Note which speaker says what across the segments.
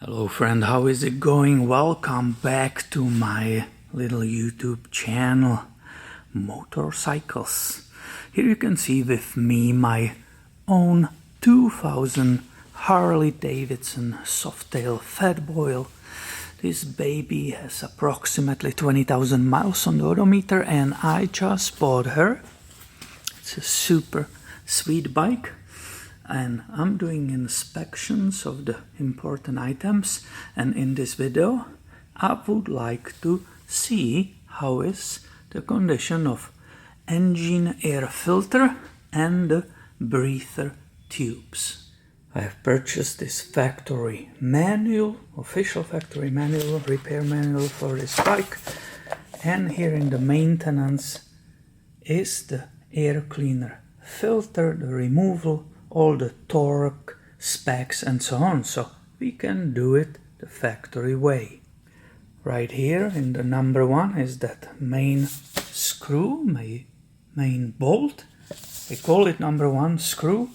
Speaker 1: Hello friend, how is it going? Welcome back to my little YouTube channel, Motorcycles. Here you can see with me my own 2000 Harley-Davidson Softail Fat Boy. This baby has approximately 20,000 miles on the odometer and I just bought her. It's a super sweet bike. And I'm doing inspections of the important items, and in this video I would like to see how is the condition of engine air filter and the breather tubes. I have purchased this factory manual, official factory manual, repair manual for this bike, and here in the maintenance is the air cleaner filter, the removal, all the torque specs and so on, so we can do it the factory way. Right here in the number one is that main screw, main bolt. We call it number one screw.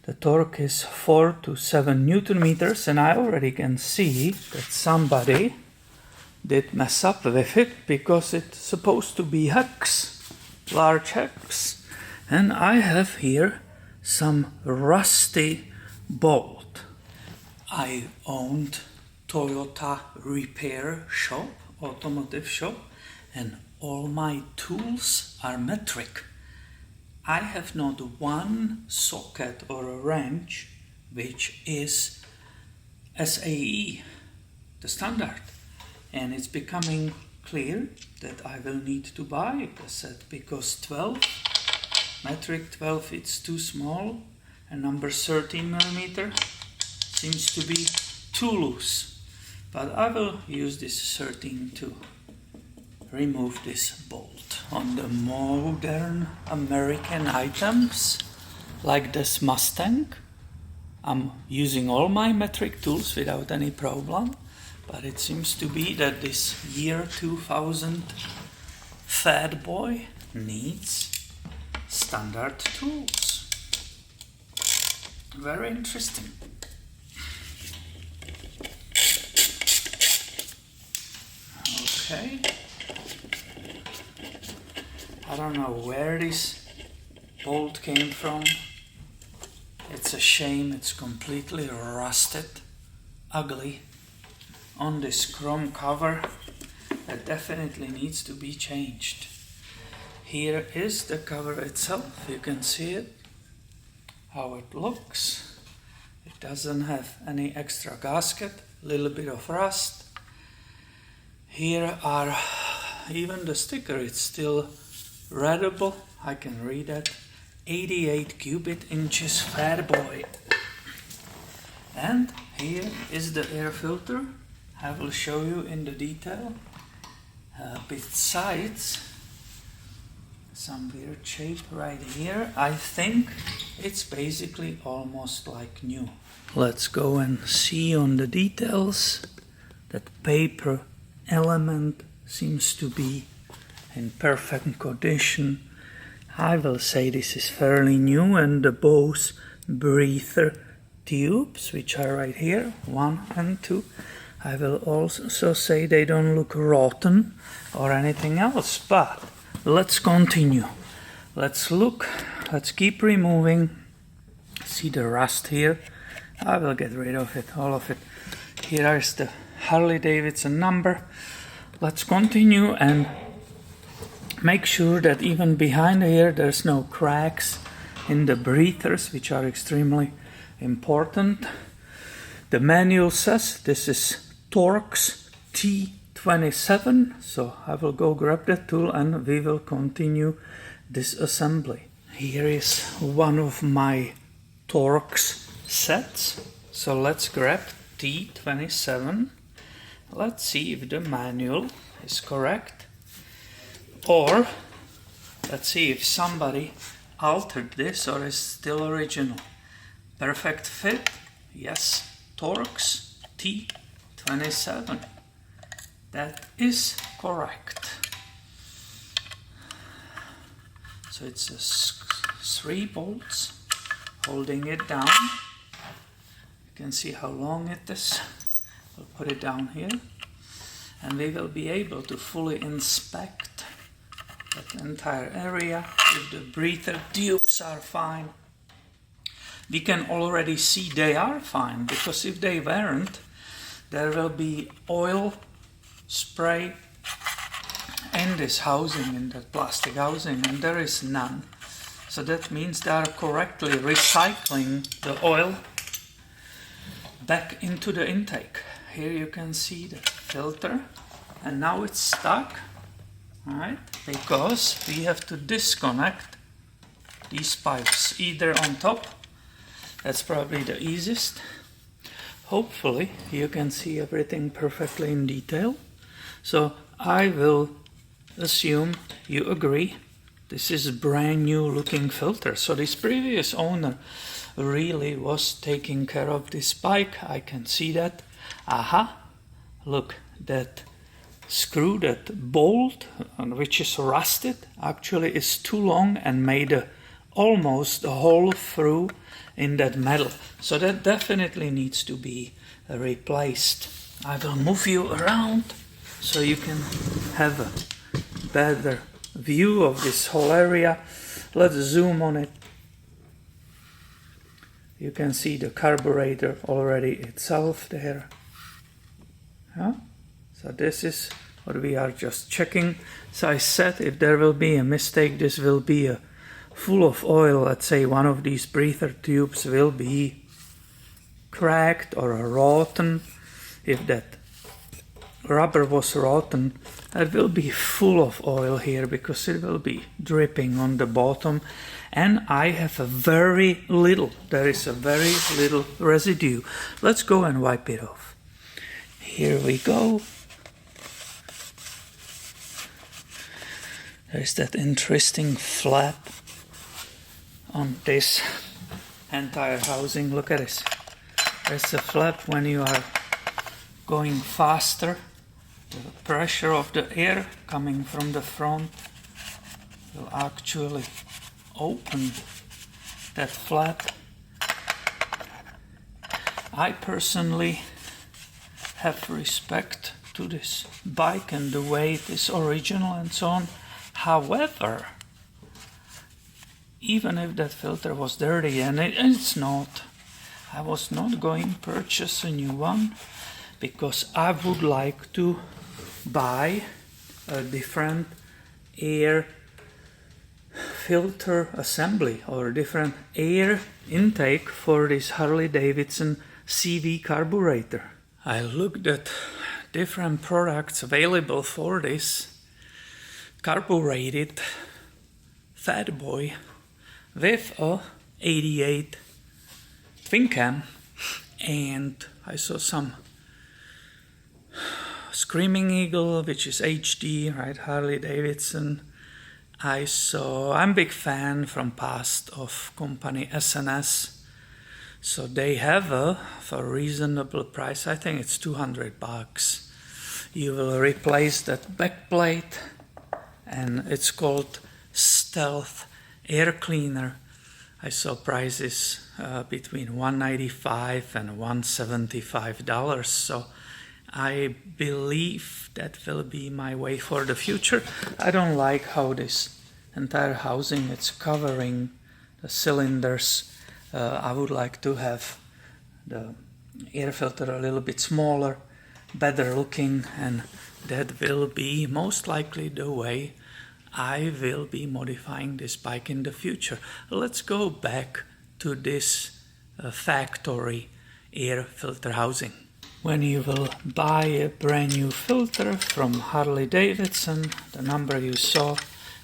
Speaker 1: The torque is 4 to 7 Newton meters, and I already can see that somebody did mess up with it because it's supposed to be hex, large hex, and I have here some rusty bolt. I owned Toyota repair shop, automotive shop, and all my tools are metric. I have not one socket or a wrench which is SAE, the standard, and it's becoming clear that I will need to buy a set because 12 metric 12 it's too small, and number 13 millimeter seems to be too loose, but I will use this 13 to remove this bolt. On the modern American items like this Mustang, I'm using all my metric tools without any problem, but it seems to be that this year 2000 Fat Boy needs standard tools. Very interesting. Okay. I don't know where this bolt came from. It's a shame, it's completely rusted, ugly. On this chrome cover that definitely needs to be changed. Here is the cover itself, you can see it, how it looks. It doesn't have any extra gasket, a little bit of rust. Here are even the sticker, it's still readable, I can read it. 88 cubic inches Fat Boy. And here is the air filter, I will show you in the detail. Besides, some weird shape right here. I think it's basically almost like new. Let's go and see on the details. That paper element seems to be in perfect condition. I will say this is fairly new, and the both breather tubes, which are right here, 1 and 2, I will also say they don't look rotten or anything else, but let's continue. Let's look. Let's keep removing. See the rust here. I will get rid of it, all of it. Here is the Harley-Davidson number. Let's continue and make sure that even behind here there's no cracks in the breathers, which are extremely important. The manual says this is Torx T27, so I will go grab that tool and we will continue this assembly. Here is one of my Torx sets, so let's grab T27. Let's see if the manual is correct, or let's see if somebody altered this or is still original. Perfect fit, yes, Torx T27. That is correct. So it's 3 bolts holding it down. You can see how long it is. We'll put it down here, and we will be able to fully inspect that entire area. If the breather tubes are fine, we can already see they are fine, because if they weren't, there will be oil spray in this housing, in that plastic housing, and there is none. So that means they are correctly recycling the oil back into the intake. Here you can see the filter, and now it's stuck, right? Because we have to disconnect these pipes either on top. That's probably the easiest. Hopefully you can see everything perfectly in detail. So I will assume you agree this is a brand new looking filter. So this previous owner really was taking care of this bike. I can see that. Aha, look, that screw, that bolt, which is rusted, actually is too long and made almost a hole through in that metal. So that definitely needs to be replaced. I will move you around so you can have a better view of this whole area. Let's zoom on it. You can see the carburetor already itself there. Yeah? So this is what we are just checking. So I said if there will be a mistake, this will be a full of oil. Let's say one of these breather tubes will be cracked or rotten. If that rubber was rotten, it will be full of oil here, because it will be dripping on the bottom, and I have a very little, there is a very little residue. Let's go and wipe it off. Here we go. There's that interesting flap on this entire housing. Look at this. There's a flap when you are going faster. The pressure of the air coming from the front will actually open that flap. I personally have respect to this bike and the way it is original and so on. However, even if that filter was dirty, and it's not, I was not going to purchase a new one, because I would like to buy a different air filter assembly or different air intake for this Harley-Davidson CV carburetor. I looked at different products available for this carbureted Fat Boy with a 88 twin cam, and I saw some Screaming Eagle, which is HD, right? Harley-Davidson. I'm a big fan from past of company SNS. So they have for a reasonable price, I think it's $200. You will replace that backplate, and it's called Stealth Air Cleaner. I saw prices between $195 and $175. So I believe that will be my way for the future. I don't like how this entire housing is covering the cylinders. I would like to have the air filter a little bit smaller, better looking, and that will be most likely the way I will be modifying this bike in the future. Let's go back to this factory air filter housing. When you will buy a brand new filter from Harley-Davidson, the number you saw,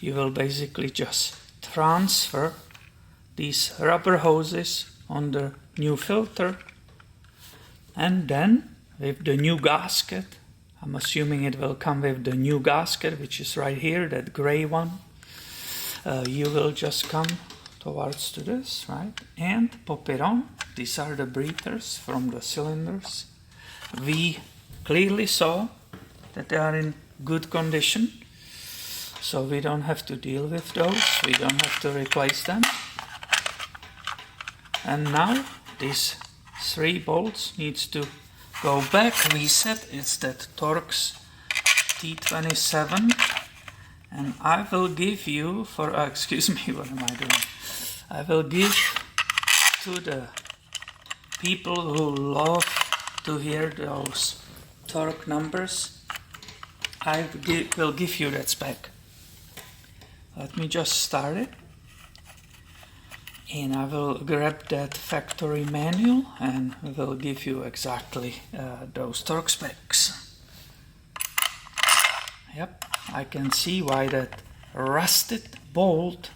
Speaker 1: you will basically just transfer these rubber hoses on the new filter, and then with the new gasket, I'm assuming it will come with the new gasket, which is right here, that gray one, you will just come towards to this, right, and pop it on. These are the breathers from the cylinders. We clearly saw that they are in good condition, so we don't have to deal with those, we don't have to replace them. And now these 3 bolts needs to go back, reset. It's that Torx T27, and I will give you excuse me, what am I doing? I will give to the people who love to hear those torque numbers, I will give you that spec. Let me just start it, and I will grab that factory manual and will give you exactly those torque specs. Yep, I can see why that rusted bolt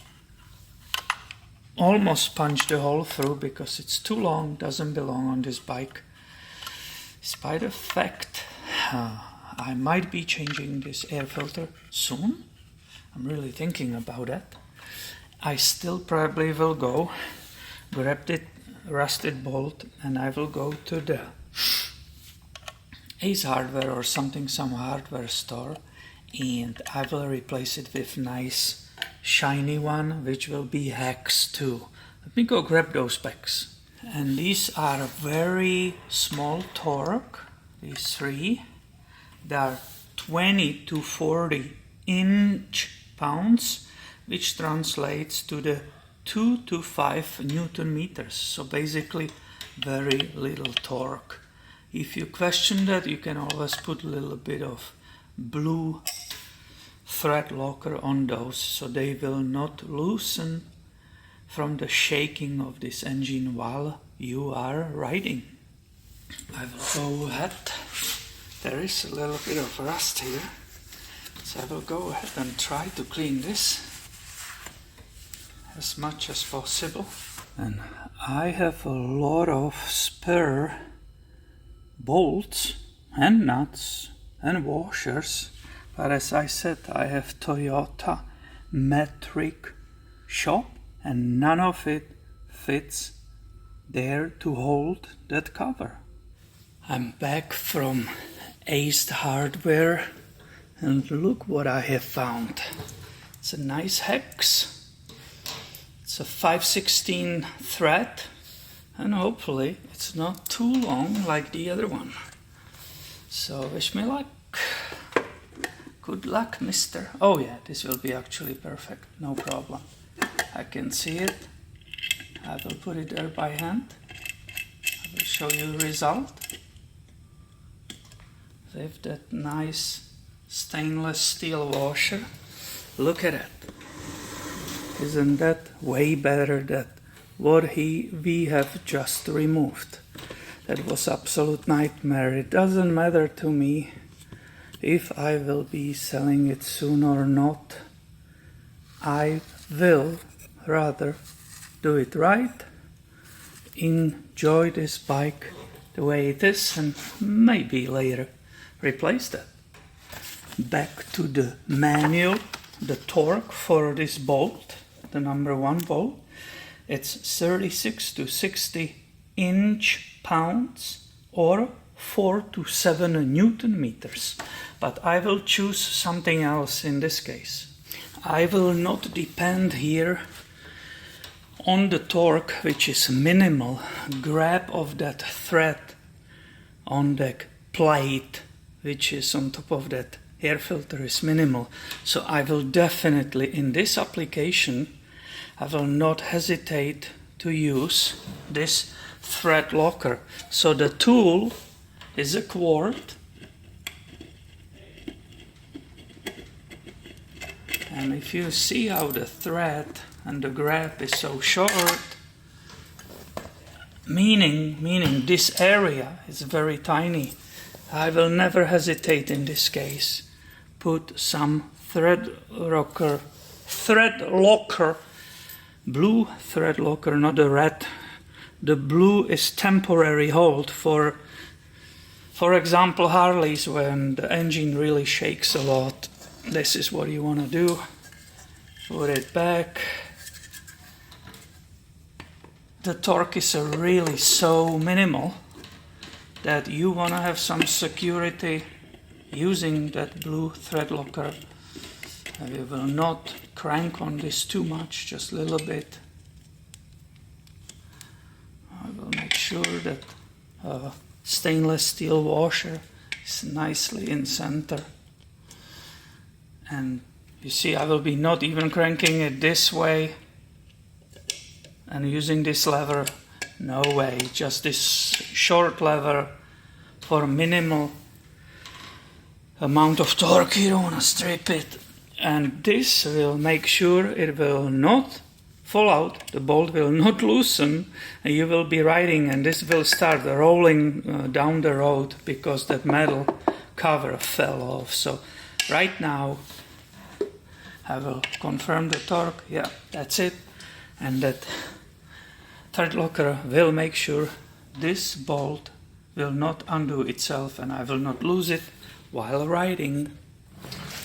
Speaker 1: almost punched the hole through, because it's too long, doesn't belong on this bike. Despite the fact I might be changing this air filter soon, I'm really thinking about that, I still probably will go grab the rusted bolt and I will go to the Ace Hardware or some hardware store, and I will replace it with nice shiny one, which will be hex too. Let me go grab those specs. And these are very small torque, these three. They are 20 to 40 inch-pounds, which translates to the 2 to 5 Newton meters. So basically very little torque. If you question that, you can always put a little bit of blue thread locker on those, so they will not loosen from the shaking of this engine while you are riding. I will go ahead. There is a little bit of rust here, so I will go ahead and try to clean this as much as possible. And I have a lot of spare bolts and nuts and washers, but as I said, I have Toyota metric shop and none of it fits there to hold that cover. I'm back from Ace Hardware and look what I have found. It's a nice hex. It's a 5/16 thread, and hopefully it's not too long like the other one. So wish me luck. Good luck, mister. Oh yeah, this will be actually perfect, no problem. I can see it. I will put it there by hand. I will show you the result. With that nice stainless steel washer. Look at it. Isn't that way better than what we have just removed? That was absolute nightmare. It doesn't matter to me if I will be selling it soon or not. I will rather do it right, enjoy this bike the way it is, and maybe later replace that. Back to the manual, the torque for this bolt, the number 1 bolt, it's 36 to 60 inch-pounds or 4 to 7 Newton meters. But I will choose something else in this case. I will not depend here on the torque, which is minimal. Grab of that thread on the plate, which is on top of that air filter, is minimal. So I will definitely, in this application, I will not hesitate to use this thread locker. So the tool is a quart, and if you see how the thread and the grab is so short, meaning this area is very tiny, I will never hesitate in this case. Put some thread locker, blue thread locker, not the red. The blue is temporary hold for example, Harleys, when the engine really shakes a lot. This is what you want to do. Put it back. The torque is really so minimal that you want to have some security using that blue thread locker. And you will not crank on this too much, just a little bit. I will make sure that stainless steel washer is nicely in center. And you see, I will be not even cranking it this way and using this lever. No way, just this short lever for minimal amount of torque. You don't want to strip it. And this will make sure it will not fall out, the bolt will not loosen, and you will be riding, and this will start rolling down the road because that metal cover fell off. So right now I will confirm the torque. Yeah, that's it. And that thread locker will make sure this bolt will not undo itself and I will not lose it while riding.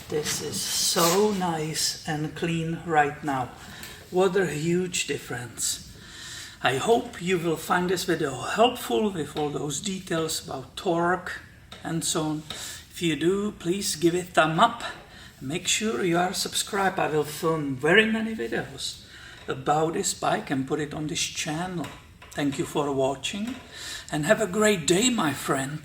Speaker 1: This is so nice and clean right now. What a huge difference. I hope you will find this video helpful with all those details about torque and so on. If you do, please give it a thumb up. Make sure you are subscribed. I will film very many videos about this bike and put it on this channel. Thank you for watching and have a great day, my friend.